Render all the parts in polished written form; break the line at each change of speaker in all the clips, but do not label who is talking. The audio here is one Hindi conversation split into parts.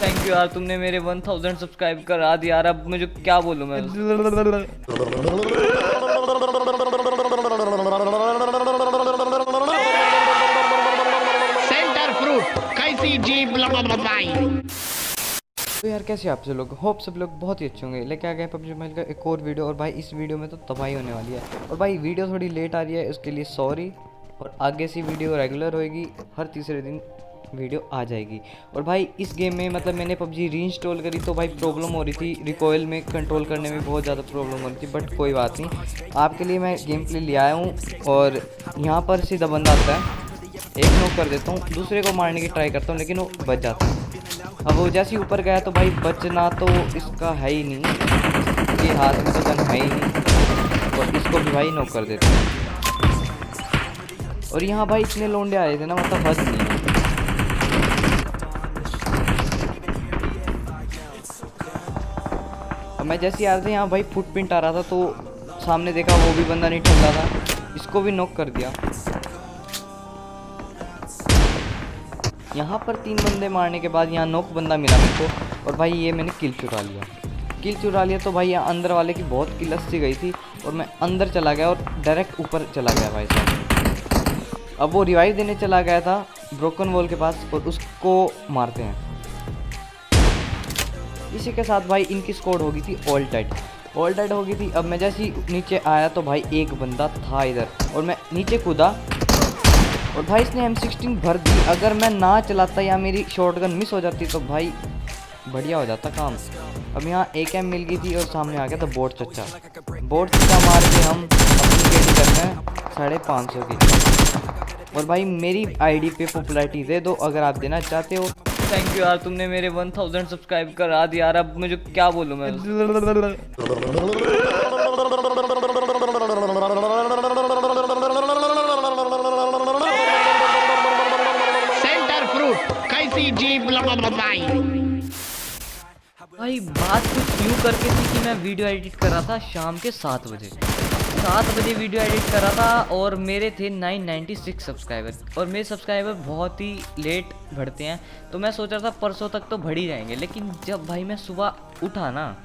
थैंक यू यार, तुमने मेरे 1000 सब्सक्राइब करा दिया यार। अब मुझे क्या बोलूं मैं।
सेंटर फ्रूट कैसी जीभ लबाई।
तो यार कैसे आप सब लोग, होप सब लोग बहुत ही अच्छे होंगे। लेके आ गए पबजी मोबाइल का एक और वीडियो। और भाई इस वीडियो में तो तबाही होने वाली है। और भाई वीडियो थोड़ी लेट आ रही है, उसके लिए सॉरी। और आगे से वीडियो रेगुलर होएगी, हर तीसरे दिन वीडियो आ जाएगी। और भाई इस गेम में मतलब मैंने पबजी रीइंस्टॉल करी तो भाई प्रॉब्लम हो रही थी, रिकॉयल में कंट्रोल करने में बहुत ज़्यादा प्रॉब्लम हो रही थी। बट कोई बात नहीं, आपके लिए मैं गेम प्ले ले आया हूँ। और यहाँ पर सीधा बंदा आता है, एक नॉक कर देता हूँ, दूसरे को मारने की ट्राई करता हूँ लेकिन वो बच जाता है। अब वो जैसे ही ऊपर गया तो भाई बचना तो इसका है ही नहीं, इसके हाथ में तो गन है ही नहीं। और इसको भी भाई नॉक कर देते हैं। और यहाँ भाई इतने लोंडे आए थे ना, मतलब हद नहीं है। अब मैं जैसे ही आ रहा था यहाँ भाई फुटप्रिंट आ रहा था, तो सामने देखा वो भी बंदा नहीं ठग रहा था, इसको भी नॉक कर दिया। यहाँ पर 3 बंदे मारने के बाद यहाँ नॉक बंदा मिला मेरे को। और भाई ये मैंने किल चुरा लिया। तो भाई यहाँ अंदर वाले की बहुत किल सी गई थी और मैं अंदर चला गया और डायरेक्ट ऊपर चला गया भाई साहब। अब वो रिवाइव देने चला गया था ब्रोकन वॉल के पास और उसको मारते हैं। इसी के साथ भाई इनकी स्कोर हो गई थी ऑल टाइट हो गई थी। अब मैं जैसे ही नीचे आया तो भाई एक बंदा था इधर और मैं नीचे कूदा और भाई इसने M16 भर दी। अगर मैं ना चलाता या मेरी शॉटगन मिस हो जाती तो भाई बढ़िया हो जाता काम। अब यहाँ AK मिल गई थी और सामने आ गया था बोट चच्चा मार के हम अपनी केडी करते हैं 550 की। और भाई मेरी आईडी पे पॉपुलैरिटी दे दो अगर आप देना चाहते हो। थैंक यू यार, तुमने मेरे 1000 सब्सक्राइब करा दिया यार। अब मुझे क्या बोलूँ मैं।
सेंटर फ्रूट कैसी जीभ लबाई।
भाई बात कुछ यूँ करके थी कि मैं वीडियो एडिट कर रहा था शाम के 7 बजे वीडियो एडिट कर रहा था और मेरे थे 996 सब्सक्राइबर। और मेरे सब्सक्राइबर बहुत ही लेट बढ़ते हैं, तो मैं सोच रहा था परसों तक तो बढ़ ही जाएंगे। लेकिन जब भाई मैं सुबह उठा ना,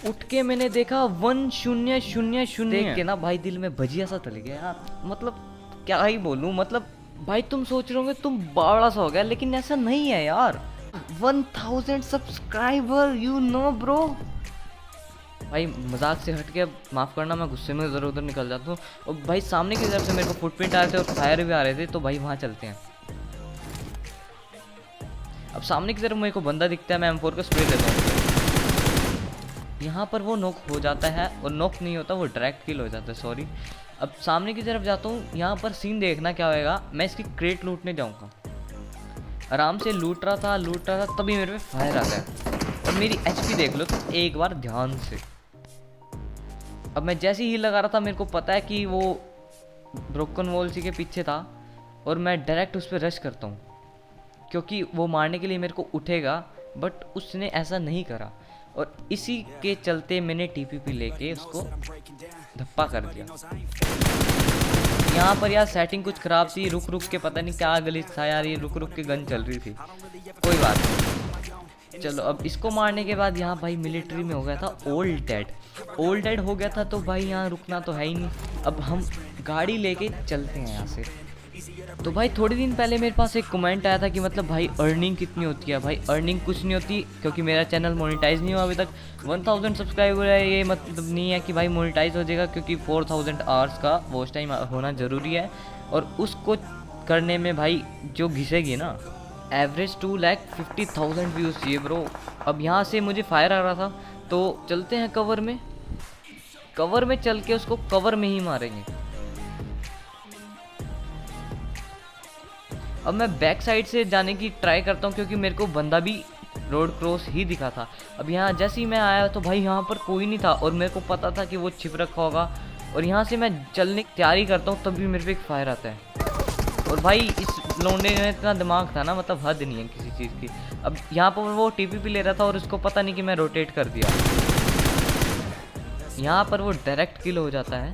उठ के मैंने देखा 1000 देख के ना भाई दिल में भजिया सा तल गया यार। मतलब क्या ही बोलूँ, मतलब भाई तुम सोच रहे होंगे तुम बावड़ा सा हो गया, लेकिन ऐसा नहीं है यार। 1000 सब्सक्राइबर, यू नो ब्रो। भाई मजाक से हट के माफ़ करना, मैं गुस्से में इधर उधर निकल जाता हूँ। और भाई सामने की तरफ से मेरे को फुटप्रिंट आ रहे थे और फायर भी आ रहे थे, तो भाई वहाँ चलते हैं। अब सामने की तरफ मेरे को बंदा दिखता है, मैं M4 का स्प्रे देता हूँ। यहाँ पर वो नॉक हो जाता है और नॉक नहीं होता, वो डायरेक्ट किल हो जाता है, सॉरी। अब सामने की तरफ जाता हूँ, यहाँ पर सीन देखना क्या होएगा। मैं इसकी क्रेट लूटने जाऊँगा, आराम से लूट रहा था तभी मेरे पे फायर आता है। और मेरी HP देख लो तो एक बार ध्यान से। अब मैं जैसे ही लगा रहा था, मेरे को पता है कि वो ब्रोकन वॉल सी के पीछे था और मैं डायरेक्ट उस पर रश करता हूँ क्योंकि वो मारने के लिए मेरे को उठेगा, बट उसने ऐसा नहीं करा। और इसी के चलते मैंने TPP लेके उसको धप्पा कर दिया। यहाँ पर यार सेटिंग कुछ ख़राब थी, रुक के पता नहीं क्या गलिच था यार, ये रुक के गन चल रही थी। कोई बात नहीं, चलो। अब इसको मारने के बाद यहाँ भाई मिलिट्री में हो गया था ऑल डेड हो गया था, तो भाई यहाँ रुकना तो है ही नहीं। अब हम गाड़ी लेके चलते हैं यहाँ से। तो भाई थोड़े दिन पहले मेरे पास एक कमेंट आया था कि मतलब भाई अर्निंग कितनी होती है। भाई अर्निंग कुछ नहीं होती क्योंकि मेरा चैनल मोनेटाइज नहीं हुआ अभी तक। 1000 सब्सक्राइबर है, ये मतलब नहीं है कि भाई मोनेटाइज हो जाएगा, क्योंकि 4000 आवर्स का वॉच टाइम होना ज़रूरी है। और उसको करने में भाई जो घिसेगी ना, एवरेज 250,000 व्यूज़ चाहिए ब्रो। अब यहाँ से मुझे फायर आ रहा था, तो चलते हैं कवर में चल के उसको कवर में ही मारेंगे। अब मैं बैक साइड से जाने की ट्राई करता हूँ क्योंकि मेरे को बंदा भी रोड क्रॉस ही दिखा था। अब यहाँ जैसे ही मैं आया तो भाई यहाँ पर कोई नहीं था और मेरे को पता था कि वो छिप रखा होगा। और यहाँ से मैं चलने की तैयारी करता हूँ, तभी मेरे पे एक फायर आता है। और भाई इस लौंडे में इतना दिमाग था ना, मतलब हद नहीं है किसी चीज़ की। अब यहाँ पर वो TPP ले रहा था और उसको पता नहीं कि मैं रोटेट कर दिया। यहाँ पर वो डायरेक्ट किल हो जाता है।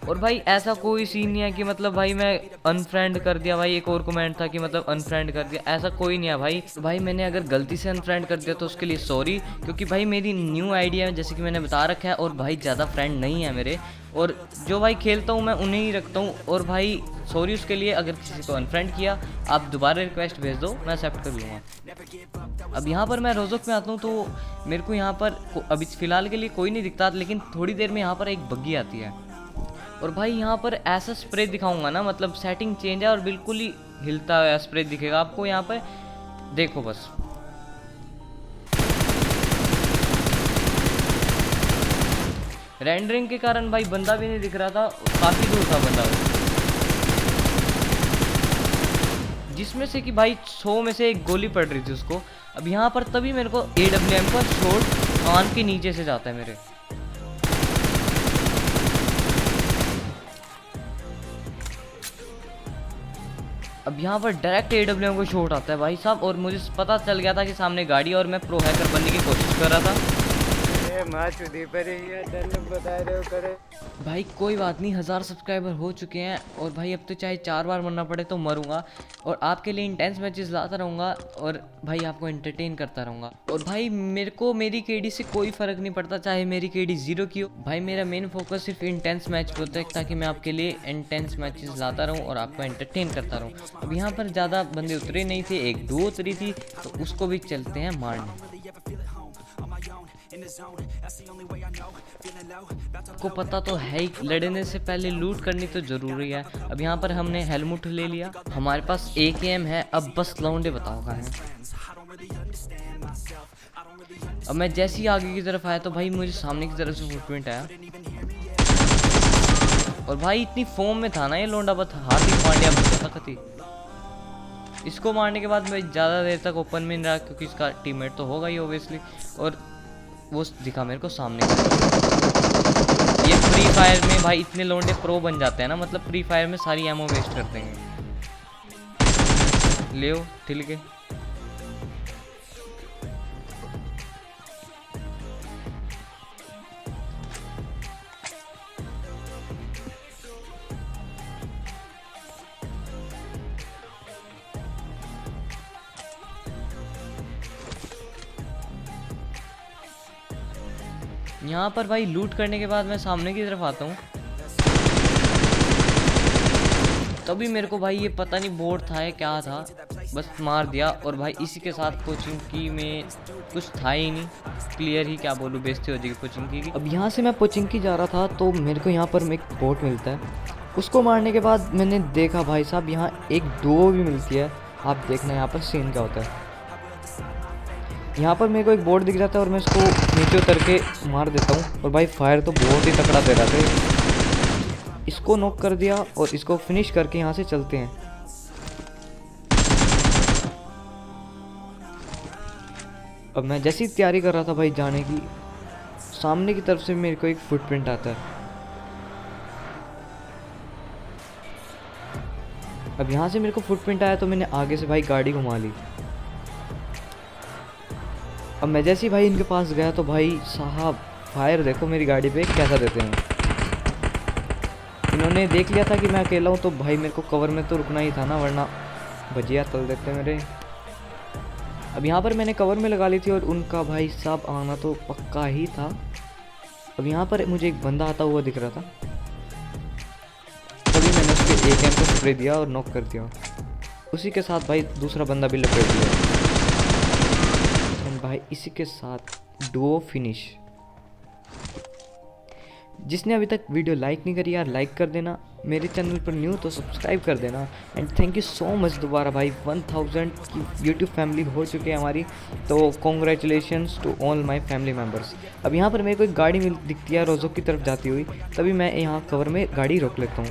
और भाई ऐसा कोई सीन नहीं है कि मतलब भाई मैं अनफ्रेंड कर दिया। भाई एक और कमेंट था कि मतलब अनफ्रेंड कर दिया, ऐसा कोई नहीं है भाई मैंने अगर गलती से अनफ्रेंड कर दिया तो उसके लिए सॉरी, क्योंकि भाई मेरी न्यू आईडिया है जैसे कि मैंने बता रखा है, और भाई ज़्यादा फ्रेंड नहीं है मेरे, और जो भाई खेलता हूँ मैं उन्हें ही रखता हूँ। और भाई सॉरी उसके लिए, अगर किसी को अनफ्रेंड किया आप दोबारा रिक्वेस्ट भेज दो, मैं एक्सेप्ट कर लूँगा। अब यहाँ पर मैं रोज़ोक में आता हूँ तो मेरे को यहाँ पर अभी फ़िलहाल के लिए कोई नहीं दिखता, लेकिन थोड़ी देर में यहाँ पर एक बग्गी आती है। और भाई यहाँ पर ऐसा स्प्रे दिखाऊंगा ना, मतलब सेटिंग चेंज है और बिल्कुल ही हिलता हुआ स्प्रे दिखेगा आपको यहाँ पर, देखो बस। रेंडरिंग के कारण भाई बंदा भी नहीं दिख रहा था, काफ़ी दूर था बंदा, जिसमें से कि भाई 100 में से एक गोली पड़ रही थी उसको। अब यहाँ पर तभी मेरे को AWM का शॉट कान के नीचे से जाता है मेरे। अब यहाँ पर डायरेक्ट AWM को शॉट आता है भाई साहब, और मुझे पता चल गया था कि सामने गाड़ी, और मैं प्रो हैकर बनने की कोशिश कर रहा था। बता रहे हो करे भाई कोई बात नहीं, 1000 सब्सक्राइबर हो चुके हैं, और भाई अब तो चाहे 4 बार मरना पड़े तो मरूंगा, और आपके लिए इंटेंस मैचेस लाता रहूँगा, और भाई आपको एंटरटेन करता रहूँगा। और भाई मेरे को मेरी केडी से कोई फ़र्क नहीं पड़ता, चाहे मेरी केडी 0 की हो। भाई मेरा मेन फोकस सिर्फ इंटेंस मैच पे होता है, ताकि मैं आपके लिए इंटेंस मैचेस लाता रहूँ और आपको एंटरटेन करता रहूँ। अब यहाँ पर ज़्यादा बंदे उतरे नहीं थे, एक दो उतरी थी, तो उसको भी चलते हैं मारने। को पता तो है ही, लड़ने से पहले लूट करनी तो जरूरी है। अब यहाँ पर हमने हेलमेट ले लिया, हमारे पास AKM है, अब बस लौंडे बताओ कहाँ है। अब मैं जैसे ही आगे की तरफ आया तो भाई मुझे सामने की तरफ से फुटप्रिंट आया, और भाई इतनी फॉर्म में था ना ये लौंडा, बस हार्दिक पांड्या बन गया था। इसको मारने के बाद मैं ज़्यादा देर तक ओपन में नहीं रहा, क्योंकि इसका टीममेट तो होगा ही ओब्वियसली, और वो दिखा मेरे को सामने। ये फ्री फायर में भाई इतने लौंडे प्रो बन जाते हैं ना, मतलब फ्री फायर में सारी एमओ वेस्ट कर देंगे। ले ठीक है। यहाँ पर भाई लूट करने के बाद मैं सामने की तरफ आता हूँ, तभी मेरे को भाई ये पता नहीं बोर्ड था या क्या था, बस मार दिया। और भाई इसी के साथ कोचिंग की में कुछ था ही नहीं, क्लियर ही क्या बोलूँ, बेइज्जती हो जाएगी कोचिंग की। अब यहाँ से मैं कोचिंग की जा रहा था तो मेरे को यहाँ पर एक बोट मिलता है, उसको मारने के बाद मैंने देखा भाई साहब यहाँ एक डुओ भी मिलती है। आप देखना यहाँ पर सीन क्या होता है। यहाँ पर मेरे को एक बोर्ड दिख रहा था और मैं इसको नीचे उतर के मार देता हूँ, और भाई फायर तो बहुत ही तकड़ा दे रहा था। इसको नॉक कर दिया और इसको फिनिश करके यहाँ से चलते हैं। अब मैं जैसी तैयारी कर रहा था भाई जाने की, सामने की तरफ से मेरे को एक फुटप्रिंट आता है। अब यहाँ से मेरे को फुटप्रिंट आया तो मैंने आगे से भाई गाड़ी घुमा ली। अब मैं जैसे ही भाई इनके पास गया तो भाई साहब फायर देखो मेरी गाड़ी पे कैसा देते हैं। इन्होंने देख लिया था कि मैं अकेला हूँ, तो भाई मेरे को कवर में तो रुकना ही था ना, वरना भजिया तल देते मेरे। अब यहाँ पर मैंने कवर में लगा ली थी और उनका भाई साहब आना तो पक्का ही था। अब यहाँ पर मुझे एक बंदा आता हुआ दिख रहा था, तभी मैंने उसके AKM को स्प्रे दिया और नॉक कर दिया। उसी के साथ भाई दूसरा बंदा भी लपेट दिया, भाई इसी के साथ डुओ फिनिश। जिसने अभी तक वीडियो लाइक नहीं करी यार लाइक कर देना, मेरे चैनल पर न्यू तो सब्सक्राइब कर देना। And thank you so much दोबारा भाई 1000 की यूट्यूब फैमिली हो चुकी है हमारी, तो congratulations to all my family members. अब यहाँ पर मेरे को एक गाड़ी दिखती है रोज़ोक की तरफ जाती हुई, तभी मैं यहाँ कवर में गाड़ी रोक लेता हूँ।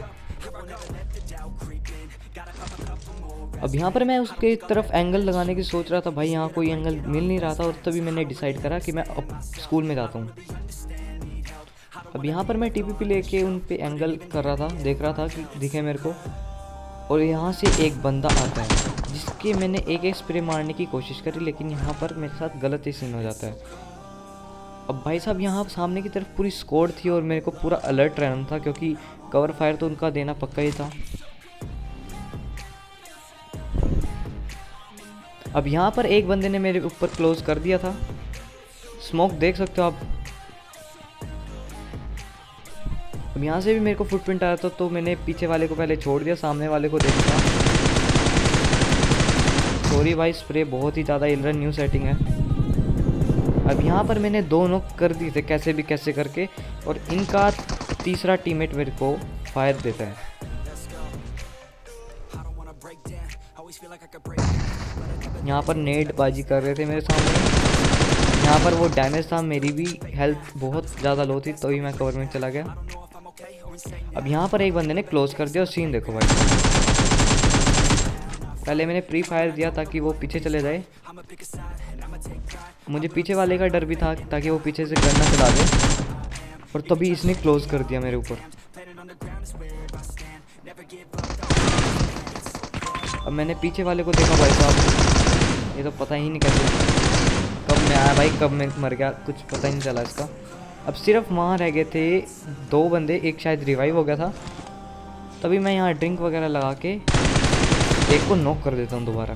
अब यहाँ पर मैं उसके तरफ एंगल लगाने की सोच रहा था, भाई यहाँ कोई एंगल मिल नहीं रहा था, और तभी मैंने डिसाइड करा कि मैं अब स्कूल में जाता हूँ। अब यहाँ पर मैं TPP लेके उन पे एंगल कर रहा था, देख रहा था कि दिखे मेरे को, और यहाँ से एक बंदा आता है जिसके मैंने एक स्प्रे मारने की कोशिश करी, लेकिन यहाँ पर मेरे साथ गलत ही सीन हो जाता है। अब भाई साहब यहाँ सामने की तरफ पूरी स्क्वाड थी और मेरे को पूरा अलर्ट रहना था, क्योंकि कवर फायर तो उनका देना पक्का ही था। अब यहाँ पर एक बंदे ने मेरे ऊपर क्लोज कर दिया था, स्मोक देख सकते हो आप। अब यहाँ से भी मेरे को फुटप्रिंट आया था, तो मैंने पीछे वाले को पहले छोड़ दिया, सामने वाले को देखा। सॉरी भाई, स्प्रे बहुत ही ज़्यादा हिल रहा, न्यू सेटिंग है। अब यहाँ पर मैंने 2 नॉक कर दिए थे कैसे भी कैसे करके, और इनका तीसरा टीममेट मेरे को फायर देता है। यहाँ पर नेट बाजी कर रहे थे मेरे सामने। यहाँ पर वो डैमेज था, मेरी भी हेल्थ बहुत ज़्यादा लो थी, तो ही मैं कवर में चला गया। अब यहाँ पर एक बंदे ने क्लोज कर दिया, और सीन देखो भाई। पहले मैंने प्री फायर दिया ताकि वो पीछे चले जाए। मुझे पीछे वाले का डर भी था ताकि वो पीछे से गन ना चला दे, और तभी इसने क्लोज कर दिया मेरे ऊपर। अब मैंने पीछे वाले को देखा भाई साहब, ये तो पता ही नहीं कैसे कब मैं आया भाई, कब मैं मर गया, कुछ पता ही नहीं चला इसका। अब सिर्फ वहाँ रह गए थे 2 बंदे, एक शायद रिवाइव हो गया था। तभी मैं यहाँ ड्रिंक वगैरह लगा के एक को नॉक कर देता हूँ दोबारा।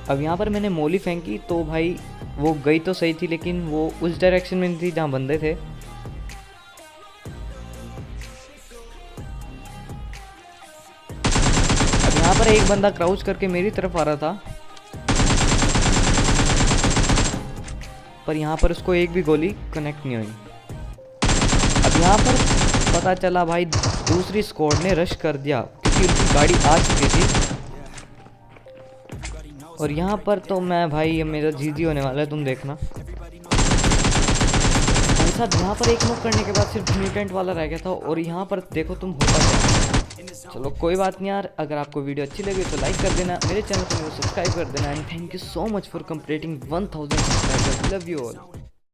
अब यहाँ पर मैंने मोली फेंकी, तो भाई वो गई तो सही थी, लेकिन वो उस डायरेक्शन में नहीं थी जहाँ बंदे थे। अब यहाँ पर एक बंदा क्राउच करके मेरी तरफ आ रहा था, पर यहाँ पर उसको एक भी गोली कनेक्ट नहीं हुई। अब यहाँ पर पता चला भाई दूसरी स्क्वाड ने रश कर दिया, क्योंकि उनकी गाड़ी आ चुकी थी। और यहाँ पर तो मैं भाई, ये मेरा जीजी होने वाला है, तुम देखना। भाई साहब यहाँ पर एक नॉक करने के बाद सिर्फ म्यूटेंट वाला रह गया था, और यहाँ पर देखो तुम होता क्या। चलो कोई बात नहीं यार, अगर आपको वीडियो अच्छी लगी तो लाइक कर देना, मेरे चैनल को सब्सक्राइब कर देना, and thank you so much for completing 1000 subscribers. Love you all.